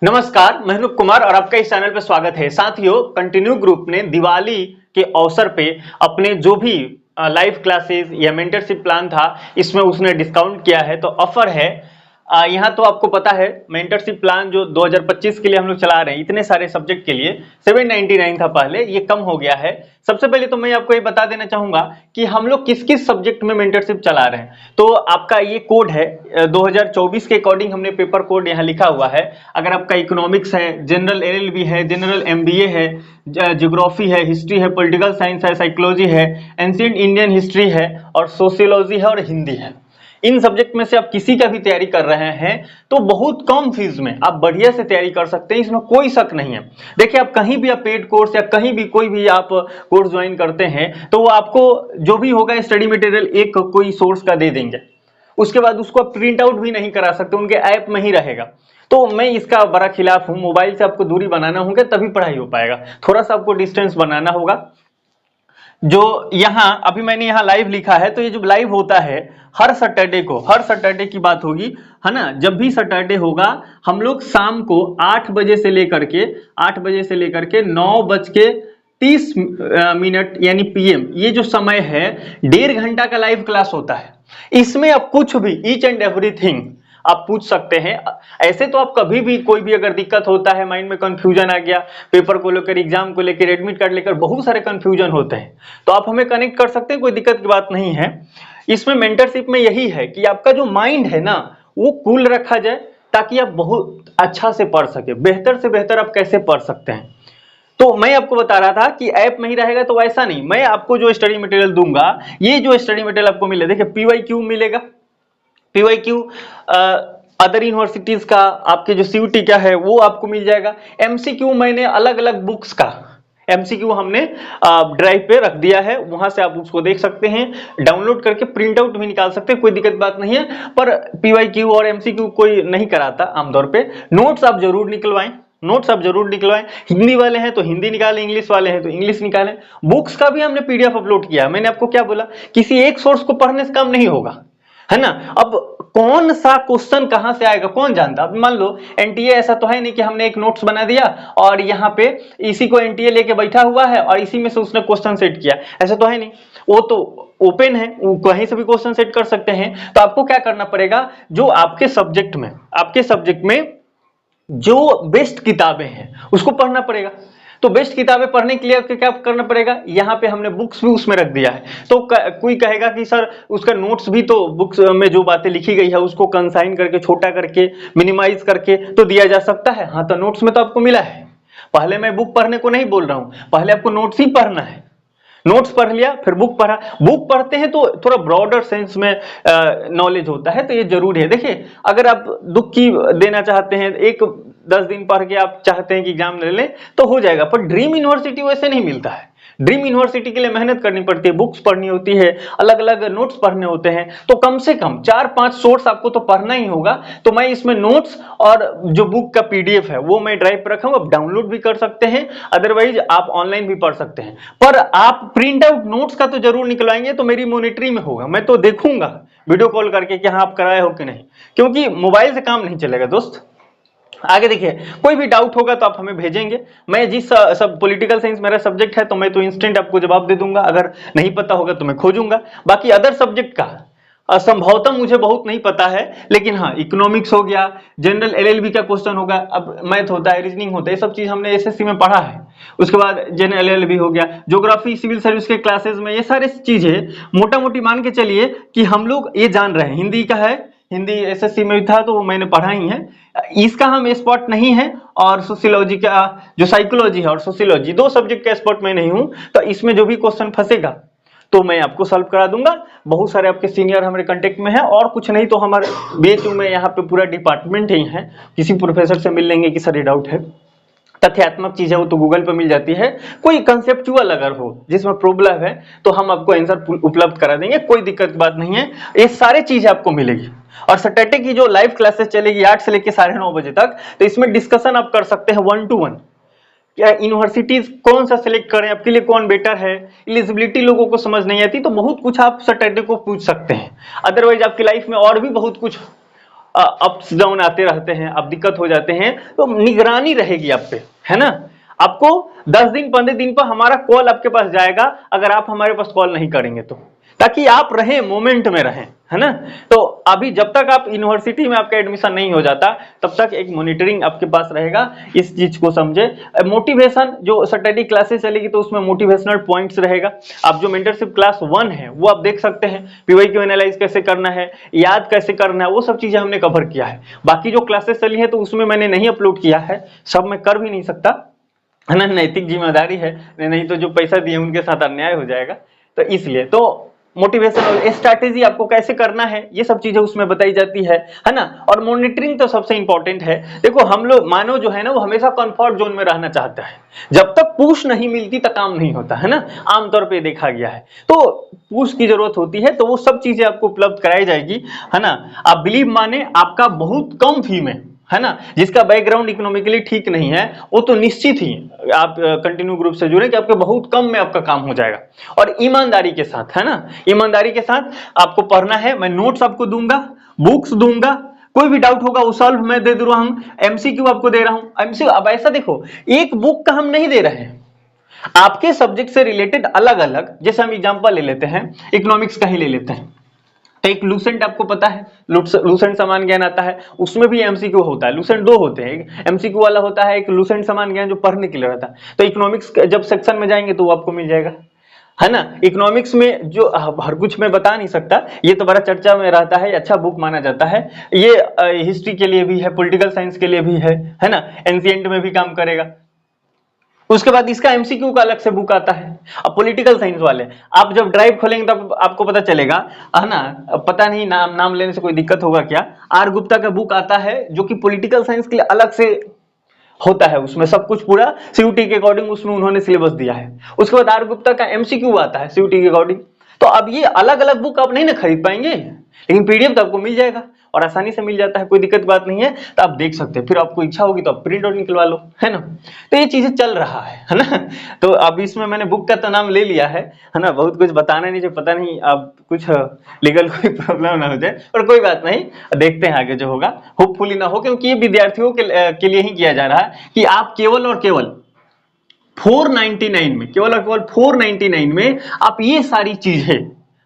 नमस्कार, मैं अनूप कुमार और आपका इस चैनल पर स्वागत है। साथियों, कंटिन्यू ग्रुप ने दिवाली के अवसर पे अपने जो भी लाइव क्लासेस या मेंटरशिप प्लान था, इसमें उसने डिस्काउंट किया है। तो ऑफर है यहाँ तो आपको पता है, मेंटरशिप प्लान जो 2025 के लिए हम लोग चला रहे हैं, इतने सारे सब्जेक्ट के लिए 799 था पहले, ये कम हो गया है। सबसे पहले तो मैं आपको ये बता देना चाहूंगा कि हम लोग किस किस सब्जेक्ट में मेंटरशिप चला रहे हैं। तो आपका ये कोड है 2024 के अकॉर्डिंग हमने पेपर कोड यहाँ लिखा हुआ है। अगर आपका इकोनॉमिक्स है, जनरल एलएलबी है, जनरल एमबीए है, ज्योग्राफी है, हिस्ट्री है, पॉलिटिकल साइंस है, साइकोलॉजी है, एंशिएंट इंडियन हिस्ट्री है और सोशियोलॉजी है और हिंदी है, इन सब्जेक्ट में से आप किसी का भी तैयारी कर रहे हैं तो बहुत कम फीस में आप बढ़िया से तैयारी कर सकते हैं, इसमें कोई शक नहीं है। देखिए, आप कहीं भी आप पेड कोर्स या कहीं भी कोई भी आप कोर्स ज्वाइन करते हैं तो वो आपको जो भी होगा स्टडी मटेरियल एक कोई सोर्स का दे देंगे, उसके बाद उसको आप प्रिंट आउट भी नहीं करा सकते, उनके ऐप में ही रहेगा। तो मैं इसका बड़ा खिलाफ हूं। मोबाइल से आपको दूरी बनाना होगा तभी पढ़ाई हो पाएगा, थोड़ा सा आपको डिस्टेंस बनाना होगा। जो यहाँ अभी मैंने यहाँ लाइव लिखा है, तो ये जो लाइव होता है हर सैटरडे को, हर सैटरडे की बात होगी, है ना। जब भी सैटरडे होगा हम लोग शाम को 8 बजे से लेकर के 9:30 यानी पीएम, ये जो समय है 1.5 घंटा का लाइव क्लास होता है। इसमें आप कुछ भी ईच एंड एवरीथिंग आप पूछ सकते हैं। ऐसे तो आप कभी भी कोई भी अगर दिक्कत होता है, माइंड में कंफ्यूजन आ गया, पेपर को लेकर, एग्जाम को लेकर, एडमिट कार्ड लेकर बहुत सारे कंफ्यूजन होते हैं, तो आप हमें कनेक्ट कर सकते हैं, कोई दिक्कत की बात नहीं है। इसमें मेंटरशिप में यही है कि आपका जो माइंड है ना वो कूल रखा जाए, ताकि आप बहुत अच्छा से पढ़ सके, बेहतर से बेहतर आप कैसे पढ़ सकते हैं। तो मैं आपको बता रहा था कि ऐप में ही रहेगा, तो ऐसा नहीं, मैं आपको जो स्टडी मटेरियल दूंगा, ये जो स्टडी मटेरियल आपको मिले, देखिए पीवाईक्यू मिलेगा, पीवाईक्यू अदर यूनिवर्सिटीज का, आपके जो सीयूटी का है वो आपको मिल जाएगा। एमसीक्यू मैंने अलग अलग बुक्स का एमसीक्यू हमने ड्राइव पे रख दिया है, वहां से आप उसको देख सकते हैं, डाउनलोड करके प्रिंट आउट भी निकाल सकते हैं, कोई दिक्कत बात नहीं है। पर पीवाईक्यू और एमसीक्यू कोई नहीं कराता आमतौर पे। नोट्स आप जरूर निकलवाएं, नोट्स आप जरूर निकलवाएं। हिंदी वाले हैं तो हिंदी निकालें, इंग्लिश वाले हैं तो इंग्लिश निकालें। बुक्स का भी हमने पीडीएफ अपलोड किया। मैंने आपको क्या बोला, किसी एक सोर्स को पढ़ने से काम नहीं होगा, है ना। अब कौन सा क्वेश्चन कहां से आएगा कौन जानता। अब मान लो एनटीए, ऐसा तो है नहीं कि हमने एक नोट्स बना दिया और यहाँ पे इसी को एनटीए लेके बैठा हुआ है और इसी में से उसने क्वेश्चन सेट किया, ऐसा तो है नहीं। वो तो ओपन है, वो कहीं से भी क्वेश्चन सेट कर सकते हैं। तो आपको क्या करना पड़ेगा, जो आपके सब्जेक्ट में जो बेस्ट किताबें हैं उसको पढ़ना पड़ेगा। तो बेस्ट किताबें पढ़ने के लिए क्या करना पड़ेगा, यहाँ पे हमने बुक्स भी उसमें रख दिया है। तो कोई कहेगा कि सर उसका नोट्स भी तो बुक्स में जो बातें लिखी गई है उसको कंसाइन करके, छोटा करके, मिनिमाइज करके तो दिया जा सकता है। हाँ, तो नोट्स में तो आपको मिला है। पहले मैं बुक पढ़ने को नहीं बोल रहा हूं, पहले आपको नोट्स ही पढ़ना है। नोट्स पढ़ लिया, फिर बुक पढ़ा। बुक पढ़ते हैं तो थोड़ा ब्रॉडर सेंस में नॉलेज होता है, तो ये जरूरी है। देखिए, अगर आप दुख की देना चाहते हैं, एक 10 दिन पढ़ के आप चाहते हैं कि एग्जाम ले लें तो हो जाएगा, पर ड्रीम यूनिवर्सिटी वैसे नहीं मिलता है। ड्रीम यूनिवर्सिटी के लिए मेहनत करनी पड़ती है, बुक्स पढ़नी होती है, अलग अलग नोट्स पढ़ने होते हैं। तो कम से कम 4-5 सोर्स आपको तो पढ़ना ही होगा। तो मैं इसमें नोट्स और जो बुक का पीडीएफ है वो मैं ड्राइव पर रखा हूं, आप डाउनलोड भी कर सकते हैं, अदरवाइज आप ऑनलाइन भी पढ़ सकते हैं। पर आप प्रिंट आउट नोट्स का तो जरूर निकलवाएंगे, तो मेरी मॉनिटरी में होगा, मैं तो देखूंगा वीडियो कॉल करके कि हाँ आप कराए हो कि नहीं, क्योंकि मोबाइल से काम नहीं चलेगा दोस्त। आगे देखिए, कोई भी डाउट होगा तो आप हमें भेजेंगे। मैं जिस सब पॉलिटिकल साइंस मेरा सब्जेक्ट है तो मैं तो इंस्टेंट आपको जवाब दे दूंगा, अगर नहीं पता होगा तो मैं खोजूंगा। बाकी अदर सब्जेक्ट का असंभवतः मुझे बहुत नहीं पता है, लेकिन हाँ, इकोनॉमिक्स हो गया, जनरल एलएलबी का क्वेश्चन होगा, अब मैथ होता है, रीजनिंग होता है, ये सब चीज हमने एसएससी में पढ़ा है। उसके बाद जनरल एलएलबी हो गया, ज्योग्राफी, सिविल सर्विस के क्लासेस में ये सारी चीजें मोटा मोटी मान के चलिए कि हम लोग ये जान रहे हैं। हिंदी का है, हिंदी एसएससी में भी था तो वो मैंने पढ़ा ही है, इसका हम एक्सपर्ट नहीं है। और सोशियोलॉजी का, जो साइकोलॉजी है और सोशियोलॉजी, 2 सब्जेक्ट का एक्सपर्ट मैं नहीं हूं, तो इसमें जो भी क्वेश्चन फंसेगा तो मैं आपको सॉल्व करा दूंगा। बहुत सारे आपके सीनियर हमारे कांटेक्ट में हैं, और कुछ नहीं तो हमारे बीएचयू में यहाँ पे पूरा डिपार्टमेंट ही है, किसी प्रोफेसर से मिल लेंगे कि सर ये डाउट है। तथ्यात्मक चीज है वो तो गूगल पे मिल जाती है, कोई कंसेप्चुअल अगर हो जिसमें प्रॉब्लम है तो हम आपको आंसर उपलब्ध करा देंगे, कोई दिक्कत की बात नहीं है। ये सारी चीजें आपको मिलेगी। और सैटरडे की जो लाइव क्लासेस चलेगी 8 से लेकर 9:30 बजे तक, तो इसमें डिस्कशन आप कर सकते हैं 1 to 1। क्या यूनिवर्सिटीज कौन सा सिलेक्ट करें, आपके लिए कौन बेटर है, एलिजिबिलिटी लोगों को समझ नहीं आती तो बहुत कुछ आप सैटरडे को पूछ सकते हैं। अदरवाइज आपकी लाइफ में और भी बहुत कुछ अप्स डाउन आते रहते हैं, अब दिक्कत हो जाते हैं, तो निगरानी रहेगी आप पे, है ना। आपको 10 दिन 15 दिन पर हमारा कॉल आपके पास जाएगा अगर आप हमारे पास कॉल नहीं करेंगे तो, ताकि आप रहें, मोमेंट में रहें, है ना। तो अभी जब तक आप यूनिवर्सिटी में आपका एडमिशन नहीं हो जाता तब तक एक मॉनिटरिंग आपके पास रहेगा, इस चीज को समझे। मोटिवेशन, जो सैटरडे क्लासेस चलेगी तो उसमें मोटिवेशनल पॉइंट्स रहेगा। आप जो मेंटरशिप क्लास 1 है वो आप देख सकते हैं, पीवाईक्यू एनालाइज कैसे करना है, याद कैसे करना है, वो सब चीजें हमने कवर किया है। बाकी जो क्लासेस चली है तो उसमें मैंने नहीं अपलोड किया है, सब मैं कर भी नहीं सकता, है ना, नैतिक जिम्मेदारी है, नहीं तो जो पैसा दिए उनके साथ अन्याय हो जाएगा। तो इसलिए तो मोटिवेशन और स्ट्रैटेजी आपको कैसे करना है ये सब चीजें उसमें बताई जाती है ना। और मॉनिटरिंग तो सबसे इंपॉर्टेंट है। देखो हम लोग मानव जो है ना वो हमेशा कंफर्ट जोन में रहना चाहता है, जब तक पुश नहीं मिलती तक काम नहीं होता, है ना, आमतौर पे देखा गया है। तो पुश की जरूरत होती है, तो वो सब चीजें आपको उपलब्ध कराई जाएगी, है ना। आप बिलीव माने आपका बहुत कम फी में, है ना, जिसका बैकग्राउंड इकोनॉमिकली ठीक नहीं है वो तो निश्चित ही आप कंटिन्यू ग्रुप से जुड़े कि आपके बहुत कम में आपका काम हो जाएगा। और ईमानदारी के साथ, है ना, ईमानदारी के साथ आपको पढ़ना है। मैं नोट्स आपको दूंगा, बुक्स दूंगा, कोई भी डाउट होगा वो सॉल्व मैं दे दूंगा, हम एमसीक्यू आपको दे रहा हूं। एमसीक्यू अब ऐसा देखो, एक बुक का हम नहीं दे रहे हैं, आपके सब्जेक्ट से रिलेटेड अलग अलग, जैसे हम एग्जांपल ले लेते हैं, इकोनॉमिक्स का ही ले लेते हैं। एक लूसेंट आपको पता है, लूसेंट समान ज्ञान आता है, उसमें भी एमसीक्यू होता है। लूसेंट 2 होते हैं, एक एमसीक्यू वाला होता है, एक लूसेंट समान ज्ञान जो पढ़ने के लिए रहता है। तो इकोनॉमिक्स जब सेक्शन में जाएंगे तो वो आपको मिल जाएगा, है ना। इकोनॉमिक्स में जो हर कुछ मैं बता नहीं सकता, ये तो बड़ा चर्चा में रहता है, अच्छा बुक माना जाता है। ये हिस्ट्री के लिए भी है, पॉलिटिकल साइंस के लिए भी है ना, एंशिएंट में भी काम करेगा। उसके बाद इसका एमसीक्यू का अलग से बुक आता है। अब पॉलिटिकल साइंस वाले आप जब ड्राइव खोलेंगे तब आपको पता चलेगा, है ना, पता नहीं नाम लेने से कोई दिक्कत होगा क्या, आर गुप्ता का बुक आता है जो कि पॉलिटिकल साइंस के लिए अलग से होता है, उसमें सब कुछ पूरा सीयूटी के अकॉर्डिंग उसमें उन्होंने सिलेबस दिया है। उसके बाद आर गुप्ता का एमसीक्यू आता है सीयूटी के अकॉर्डिंग। तो अब ये अलग अलग बुक आप नहीं ना खरीद पाएंगे, लेकिन पीडीएफ तो आपको मिल जाएगा और आसानी से मिल जाता है, कोई दिक्कत बात नहीं है। तो आप देख सकते हैं, फिर आपको इच्छा होगी तो आप प्रिंट आउट निकलवा लो, है ना। तो ये चीजें चल रहा है ना। तो अब इसमें मैंने बुक का तो नाम ले लिया है ना, बहुत कुछ बताना नहीं, जो पता नहीं अब कुछ लीगल कोई प्रॉब्लम ना हो जाए, पर कोई बात नहीं, देखते हैं आगे जो होगा, होपफुली ना हो, क्योंकि ये विद्यार्थियों के लिए ही किया जा रहा है कि आप केवल और केवल 499 में, केवल और केवल 499 में आप ये सारी चीजें,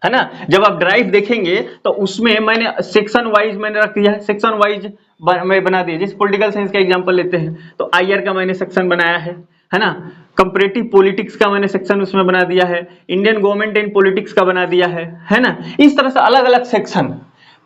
है ना, जब आप ड्राइव देखेंगे तो उसमें मैंने सेक्शन वाइज मैंने रख दिया है, सेक्शन वाइज मैं बना दिया। जैसे पॉलिटिकल साइंस का एग्जांपल लेते हैं तो आईआर का मैंने सेक्शन बनाया है ना, कंपैरेटिव पॉलिटिक्स का मैंने सेक्शन उसमें बना दिया है, इंडियन गवर्नमेंट एंड पॉलिटिक्स का बना दिया है ना। इस तरह से अलग अलग सेक्शन,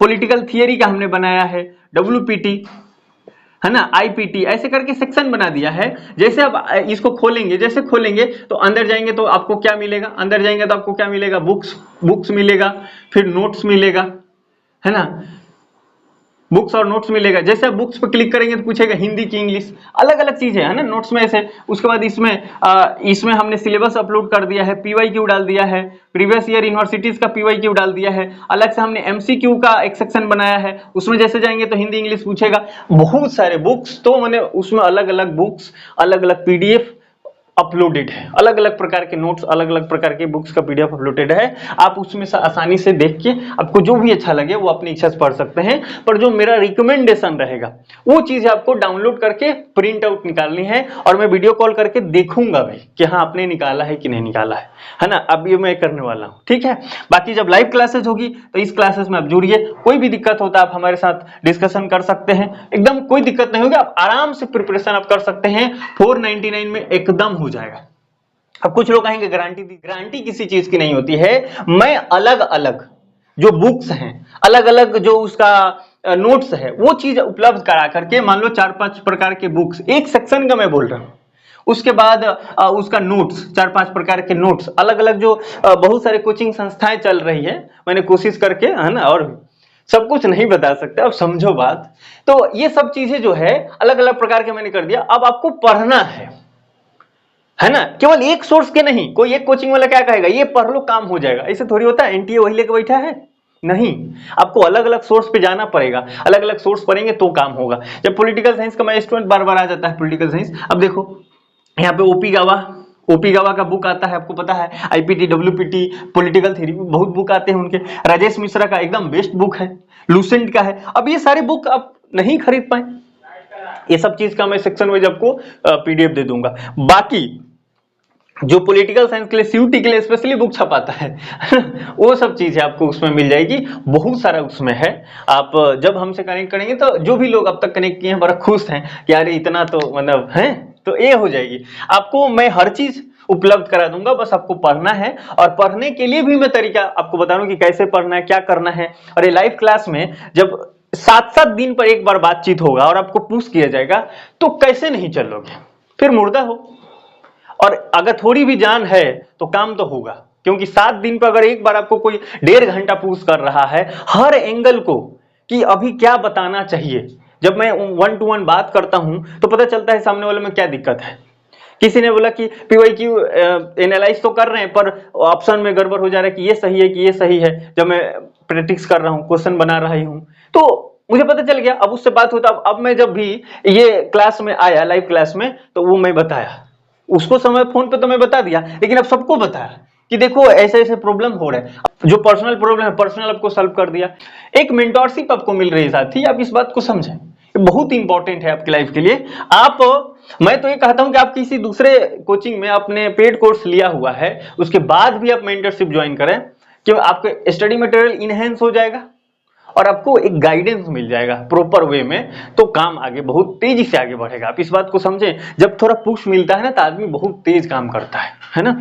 पॉलिटिकल थियरी का हमने बनाया है, डब्ल्यूपीटी, है ना, आईपीटी, ऐसे करके सेक्शन बना दिया है। जैसे आप इसको खोलेंगे, जैसे खोलेंगे तो अंदर जाएंगे तो आपको क्या मिलेगा, अंदर जाएंगे तो आपको क्या मिलेगा, बुक्स मिलेगा, फिर नोट्स मिलेगा, है ना, बुक्स और नोट्स मिलेगा। जैसे आप बुक्स पर क्लिक करेंगे तो पूछेगा हिंदी की इंग्लिश, अलग अलग चीजें, है ना, नोट्स में ऐसे। उसके बाद इसमें हमने सिलेबस अपलोड कर दिया है, पीवाईक्यू डाल दिया है, प्रीवियस ईयर यूनिवर्सिटीज का पीवाईक्यू डाल दिया है। अलग से हमने एमसीक्यू का एक सेक्शन बनाया है, उसमें जैसे जाएंगे तो हिंदी इंग्लिश पूछेगा। बहुत सारे बुक्स, तो मैंने उसमें अलग अलग बुक्स, अलग अलग पीडीएफ अपलोडेड है, अलग अलग प्रकार के नोट्स, अलग अलग प्रकार के बुक्स का पीडीएफ अपलोडेड है। आप उसमें से आसानी से देख के आपको जो भी अच्छा लगे वो अपनी इच्छा से पढ़ सकते हैं। पर जो मेरा रिकमेंडेशन रहेगा वो चीजें आपको डाउनलोड करके प्रिंट आउट निकालनी है, और मैं वीडियो कॉल करके देखूंगा भाई कि हाँ आपने निकाला है कि नहीं निकाला है ना। अब ये मैं करने वाला हूँ, ठीक है। बाकी जब लाइव क्लासेस होगी तो इस क्लासेस में आप जुड़िए, कोई भी दिक्कत होता है आप हमारे साथ डिस्कशन कर सकते हैं, एकदम कोई दिक्कत नहीं होगी, आप आराम से प्रिपरेशन आप कर सकते हैं। 499 में एकदम हो जाएगा। अब कुछ लोग कहेंगे गारंटी दी, गारंटी किसी चीज की नहीं होती है। मैं अलग अलग जो बुक्स हैं, अलग अलग जो उसका नोट्स है, वो चीज उपलब्ध करा करके, मान लो 4-5 प्रकार के बुक्स एक सेक्शन का मैं बोल रहा हूं, उसके बाद उसका नोट्स, 4-5 प्रकार के नोट्स, अलग अलग जो बहुत सारे कोचिंग संस्थाएं चल रही है, मैंने कोशिश करके, है ना, और सब कुछ नहीं बता सकते, अब समझो बात। तो ये सब चीजें जो है अलग अलग प्रकार के मैंने कर दिया। अब आपको पढ़ना है ना, केवल एक सोर्स के नहीं। कोई एक कोचिंग वाला क्या कहेगा ये पढ़ लो काम हो जाएगा, ऐसे थोड़ी होता है, एनटीए वही लेके बैठा है, नहीं। आपको अलग अलग सोर्स पे जाना पड़ेगा, अलग अलग सोर्स पढ़ेंगे तो काम होगा। जब पॉलिटिकल साइंस का मैं स्टूडेंट बार बार आ जाता है पॉलिटिकल साइंस, अब देखो यहाँ पे ओपी गावा, ओपी गवा का बुक आता है, आपको पता है, आईपीटी, डब्ल्यूपीटी, पॉलिटिकल थ्योरी, बहुत बुक आते हैं उनके। राजेश मिश्रा का एकदम बेस्ट बुक है, लूसेंट का है। अब ये सारे बुक आप नहीं खरीद पाए, ये सब चीज का मैं सेक्शन वाइज आपको पीडीएफ दे दूंगा। बाकी जो पॉलिटिकल साइंस के लिए, सीयूटी के लिए स्पेशली बुक छपाता है वो सब चीजें आपको उसमें मिल जाएगी, बहुत सारा उसमें है। आप जब हमसे कनेक्ट करेंगे तो जो भी लोग अब तक कनेक्ट किए हैं बड़ा खुश हैं कि यार इतना तो मतलब है, तो ये हो जाएगी। आपको मैं हर चीज उपलब्ध करा दूंगा, बस आपको पढ़ना है। और पढ़ने के लिए भी मैं तरीका आपको बता दूं कि कैसे पढ़ना है, क्या करना है। और ये लाइव क्लास में जब 7-7 दिन पर एक बार बातचीत होगा और आपको पूछ किया जाएगा, तो कैसे नहीं चलोगे, फिर मुर्दा हो। और अगर थोड़ी भी जान है तो काम तो होगा, क्योंकि 7 दिन पर अगर एक बार आपको कोई 1.5 घंटा पूछ कर रहा है हर एंगल को कि अभी क्या बताना चाहिए। जब मैं 1 to 1 बात करता हूं तो पता चलता है सामने वाले में क्या दिक्कत है। किसी ने बोला कि पीवाईक्यू एनालाइज तो कर रहे हैं पर ऑप्शन में गड़बड़ हो जा रहा है कि ये सही है कि ये सही है। जब मैं प्रैक्टिस कर रहा हूं, क्वेश्चन बना रही हूं, तो मुझे पता चल गया। अब उससे बात होता, अब मैं जब भी ये क्लास में आया, लाइव क्लास में, तो वो मैं बताया उसको। समय फोन पे तो मैं बता दिया, लेकिन अब सबको बताया कि देखो ऐसे ऐसे प्रॉब्लम हो रहे हैं। जो पर्सनल प्रॉब्लम है पर्सनल आपको सॉल्व कर दिया। एक मेंटोरशिप आपको मिल रही है साथी, आप इस बात को समझें, ये बहुत इंपॉर्टेंट है आपकी लाइफ के लिए। आप, मैं तो ये कहता हूं कि आप किसी दूसरे कोचिंग में आपने पेड कोर्स लिया हुआ है, उसके बाद भी आप मेंटरशिप ज्वाइन करें, क्यों आपके स्टडी मटेरियल इनहेंस हो जाएगा और आपको एक गाइडेंस मिल जाएगा प्रॉपर वे में, तो काम आगे बहुत तेजी से आगे बढ़ेगा। आप इस बात को समझें, जब थोड़ा पुश मिलता है ना तो आदमी बहुत तेज काम करता है ना।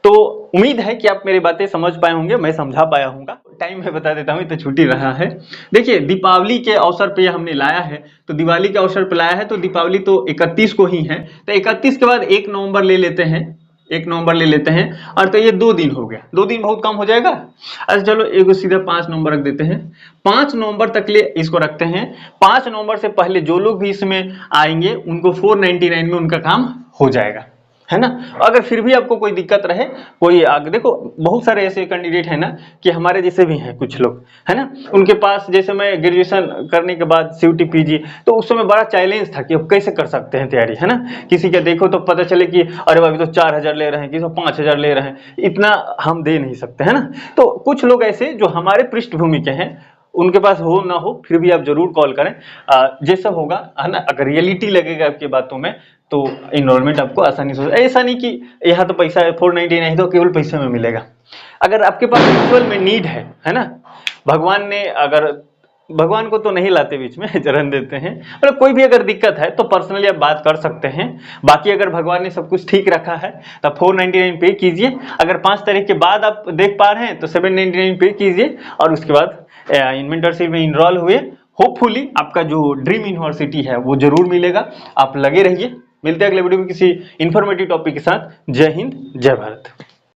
तो उम्मीद है कि आप मेरी बातें समझ पाए होंगे, मैं समझा पाया हूंगा। टाइम में बता देता हूं, तो छुट्टी रहा है। देखिए दीपावली के अवसर पे हमने लाया है, तो दिवाली के अवसर पे लाया है, तो दीपावली तो 31 को ही है, तो 31 के बाद 1 नवंबर ले लेते हैं, 1 नवंबर ले लेते हैं। और तो ये 2 दिन हो गया, 2 दिन बहुत कम हो जाएगा। अच्छा चलो एक सीधा 5 नवंबर रख देते हैं, 5 नवंबर तक ले इसको रखते हैं। 5 नवंबर से पहले जो लोग भी इसमें आएंगे उनको 499 में उनका काम हो जाएगा, है ना। अगर फिर भी आपको कोई दिक्कत रहे, कोई आगे देखो बहुत सारे ऐसे कैंडिडेट है ना कि हमारे जैसे भी हैं कुछ लोग, है ना, उनके पास, जैसे मैं ग्रेजुएशन करने के बाद सीयूटी पीजी, तो उस समय बड़ा चैलेंज था कि अब कैसे कर सकते हैं तैयारी, है ना। किसी का देखो तो पता चले कि अरे भाई तो 4000 ले रहे हैं, किसी 5000 ले रहे हैं, इतना हम दे नहीं सकते, है ना। तो कुछ लोग ऐसे जो हमारे पृष्ठभूमि के हैं, उनके पास हो ना हो फिर भी आप जरूर कॉल करें, जैसा होगा, है ना। अगर रियलिटी लगेगा आपकी बातों में तो इनरोलमेंट आपको आसानी से, ऐसा नहीं कि यहाँ तो पैसा 499 तो केवल पैसे में मिलेगा। अगर आपके पास एक्चुअल में नीड है ना, भगवान ने, अगर भगवान को तो नहीं लाते बीच में चरण देते हैं, मतलब कोई भी अगर दिक्कत है तो पर्सनली आप बात कर सकते हैं। बाकी अगर भगवान ने सब कुछ ठीक रखा है तो 499 पे कीजिए। अगर 5 तारीख के बाद आप देख पा रहे हैं तो 799 पे कीजिए, और उसके बाद मेंटरशिप में इनरोल हुए। होपफुली आपका जो ड्रीम यूनिवर्सिटी है वो जरूर मिलेगा। आप लगे रहिए, मिलते हैं अगले वीडियो में किसी इंफॉर्मेटिव टॉपिक के साथ। जय हिंद, जय भारत।